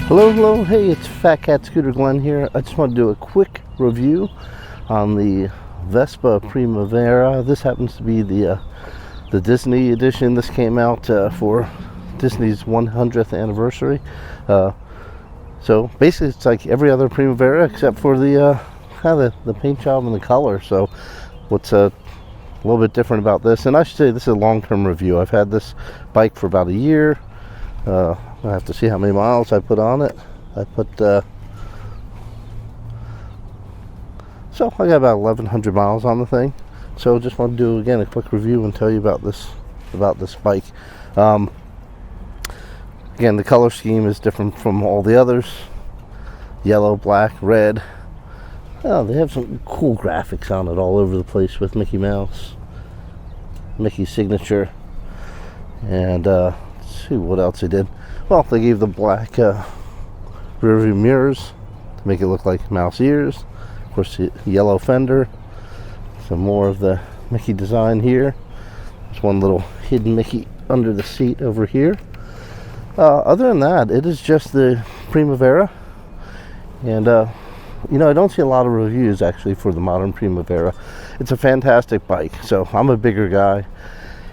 Hello, hey, it's Fat Cat Scooter Glenn here. I just want to do a quick review on the Vespa Primavera. This happens to be the Disney edition. This came out for Disney's 100th anniversary. So basically it's like every other Primavera except for the paint job and the color. So what's a little bit different about this, and I should say this is a long-term review. I've had this bike for about a year. I have to see how many miles I put on it. So I got about 1,100 miles on the thing. So just want to do again a quick review and tell you about this bike. Again, the color scheme is different from all the others. Yellow, black, red. Oh, they have some cool graphics on it all over the place with Mickey Mouse, Mickey's signature, and let's see what else they did. Well, they gave the black rear view mirrors to make it look like mouse ears. Of course, the yellow fender. Some more of the Mickey design here. There's one little hidden Mickey under the seat over here. Other than that, it is just the Primavera. And, I don't see a lot of reviews actually for the modern Primavera. It's a fantastic bike. So I'm a bigger guy.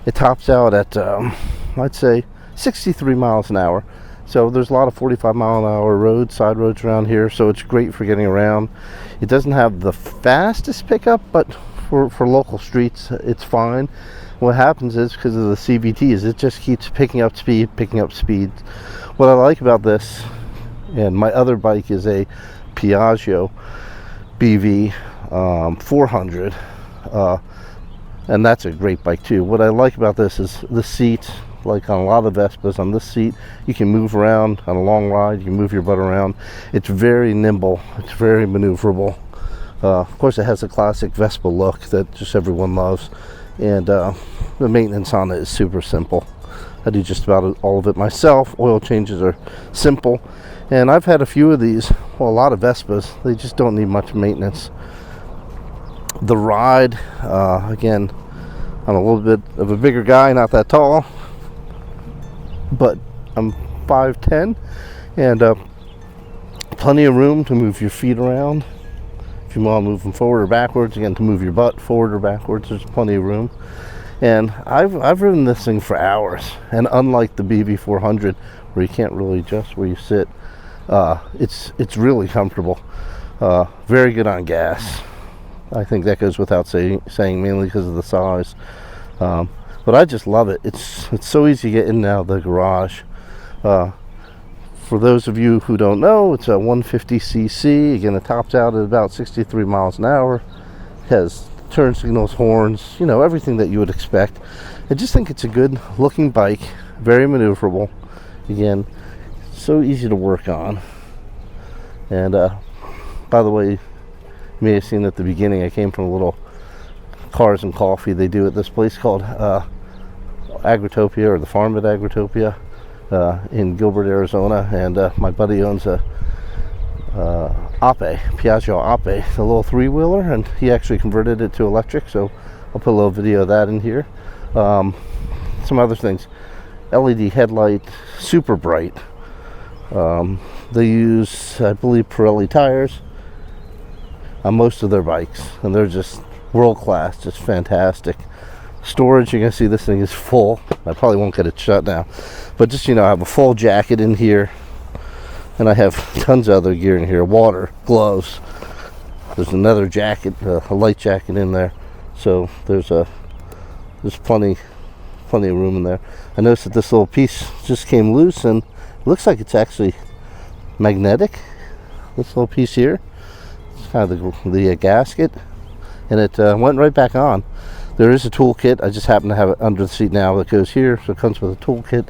It tops out at, I'd say, 63 miles an hour. So there's a lot of 45-mile-an-hour roads, side roads around here, so it's great for getting around. It doesn't have the fastest pickup, but for local streets, it's fine. What happens is, because of the CVTs, it just keeps picking up speed. What I like about this, and my other bike is a Piaggio BV 400, and that's a great bike too. What I like about this is the seat. Like on a lot of Vespas, on this seat you can move around on a long ride. You can move your butt around. It's very nimble, it's very maneuverable. Of course, it has a classic Vespa look that just everyone loves, and the maintenance on it is super simple. I do just about all of it myself. Oil changes are simple, and I've had a few of these, well, a lot of Vespas. They just don't need much maintenance. The ride, again, I'm a little bit of a bigger guy, not that tall, but I'm 5'10", and plenty of room to move your feet around. If you want to move them forward or backwards, again, to move your butt forward or backwards, there's plenty of room. And I've ridden this thing for hours, and unlike the BV400 where you can't really adjust where you sit, it's really comfortable. Very good on gas. I think that goes without saying, mainly because of the size. But I just love it. It's so easy to get in and out of the garage. For those of you who don't know, it's a 150cc. Again, it tops out at about 63 miles an hour. It has turn signals, horns, everything that you would expect. I just think it's a good looking bike, very maneuverable. Again, so easy to work on. And by the way, you may have seen at the beginning, I came from a little cars and coffee they do at this place called Agritopia, or the Farm at Agritopia, in Gilbert, Arizona, and my buddy owns a Piaggio Ape, a little three-wheeler, and he actually converted it to electric, so I'll put a little video of that in here. Some other things: LED headlight, super bright. They use, I believe, Pirelli tires on most of their bikes, and they're just world class, just fantastic. Storage, you're gonna see this thing is full. I probably won't get it shut now, but just I have a full jacket in here, and I have tons of other gear in here: water, gloves. There's another jacket, a light jacket in there, so there's plenty of room in there. I noticed that this little piece just came loose, and it looks like it's actually magnetic. This little piece here, it's kind of the gasket, and it went right back on. There is a toolkit. I just happen to have it under the seat now that goes here, so it comes with a toolkit.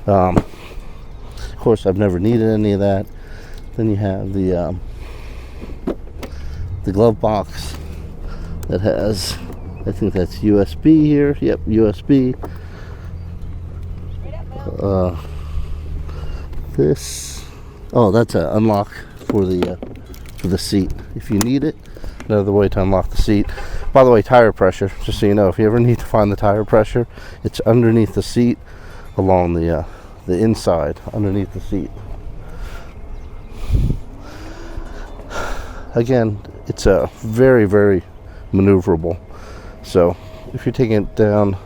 Of course, I've never needed any of that. Then you have the glove box that has, I think that's USB here. Yep, USB. That's an unlock for the seat if you need it. Another way to unlock the seat. By the way, tire pressure, just so you know, if you ever need to find the tire pressure, it's underneath the seat, along the inside underneath the seat. again, it's a very, very maneuverable. So if you're taking it down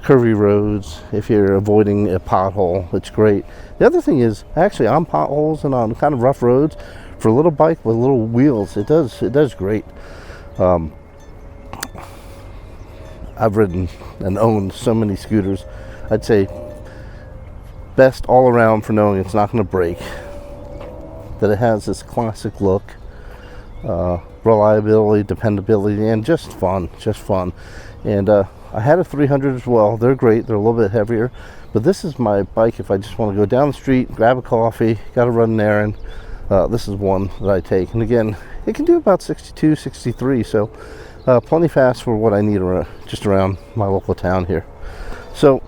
curvy roads, if you're avoiding a pothole, it's great. The other thing is, actually, on potholes and on kind of rough roads, for a little bike with little wheels, it does great. I've ridden and owned so many scooters. I'd say best all around for knowing it's not going to break, that it has this classic look, reliability, dependability, and just fun. And I had a 300 as well. They're great. They're a little bit heavier, but this is my bike if I just want to go down the street, grab a coffee, got to run an errand. This is one that I take, and again, it can do about 62, 63, so plenty fast for what I need just around my local town here. So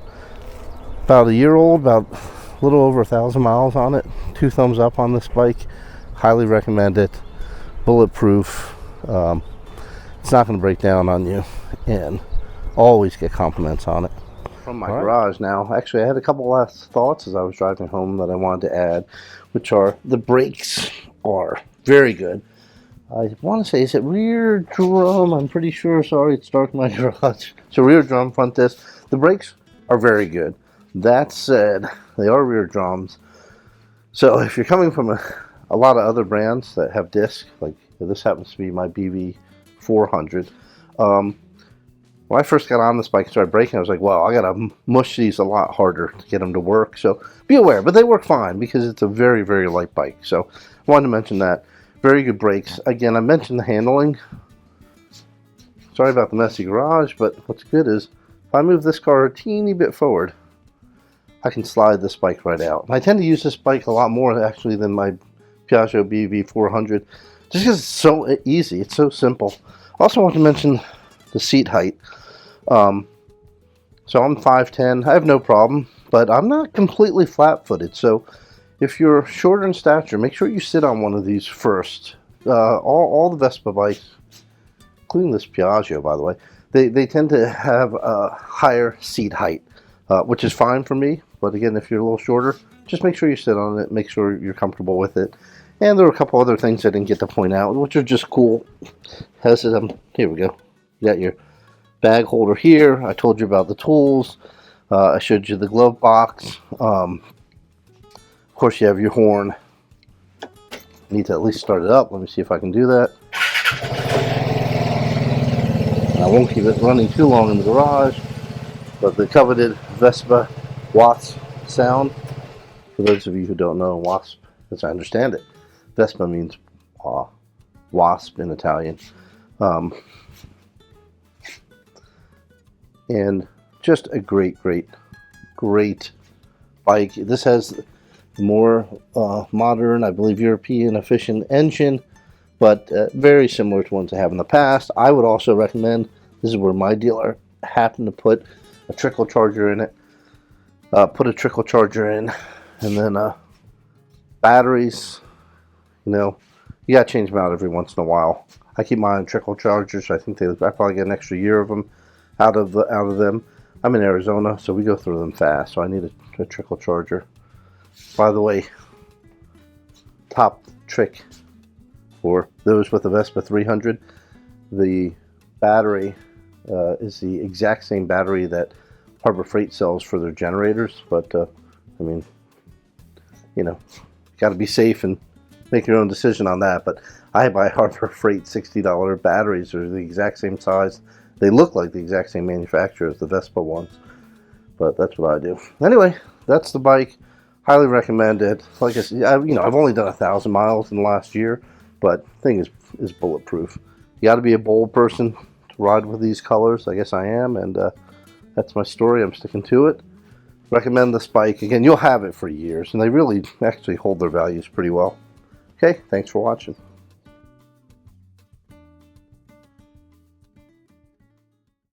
about a year old, about a little over 1,000 miles on it. 2 thumbs up on this bike. Highly recommend it. Bulletproof. It's not going to break down on you, and always get compliments on it. From my garage now, actually I had a couple last thoughts as I was driving home that I wanted to add, which are the brakes are very good. I want to say, is it rear drum? I'm pretty sure. Sorry, it's dark in my garage. So rear drum, front disc. The brakes are very good. That said, they are rear drums. So if you're coming from a lot of other brands that have disc, like this happens to be my BV 400. When I first got on this bike and started braking, I was like, well, I gotta mush these a lot harder to get them to work. So be aware, but they work fine because it's a very, very light bike. So I wanted to mention that. Very good brakes. Again, I mentioned the handling. Sorry about the messy garage, but what's good is if I move this car a teeny bit forward, I can slide this bike right out. And I tend to use this bike a lot more actually than my Piaggio BV 400, just because it's so easy. It's so simple. Also want to mention the seat height. So I'm 5'10", I have no problem, but I'm not completely flat-footed, so if you're shorter in stature, make sure you sit on one of these first. All the Vespa bikes, including this Piaggio, by the way, they tend to have a higher seat height, which is fine for me, but again, if you're a little shorter, just make sure you sit on it, make sure you're comfortable with it. And there are a couple other things I didn't get to point out, which are just cool. Has it, here we go. You got your bag holder here. I told you about the tools. I showed you the glove box. Of course, you have your horn. Need to at least start it up. Let me see if I can do that. And I won't keep it running too long in the garage, but the coveted Vespa Wasp sound. For those of you who don't know, Wasp, as I understand it, Vespa means wasp in Italian. And just a great bike. This has more modern, I believe, European efficient engine, but very similar to ones I have in the past. I would also recommend, this is where my dealer happened to put a trickle charger in it. Put a trickle charger in, and then batteries, you know, you gotta change them out every once in a while. I keep mine on trickle chargers. I think I probably get an extra year of them out of them. I'm in Arizona, so we go through them fast, so I need a trickle charger. By the way, top trick for those with the Vespa 300, the battery is the exact same battery that Harbor Freight sells for their generators, but I mean, you know, got to be safe and make your own decision on that. But I buy Harbor Freight $60 batteries. They're the exact same size. They look like the exact same manufacturer as the Vespa ones, but that's what I do. Anyway, that's the bike. Highly recommend it. Like I said, I've only done 1,000 miles in the last year, but the thing is bulletproof. You got to be a bold person to ride with these colors. I guess I am, and that's my story. I'm sticking to it. Recommend this bike. Again, you'll have it for years, and they really actually hold their values pretty well. Okay, thanks for watching.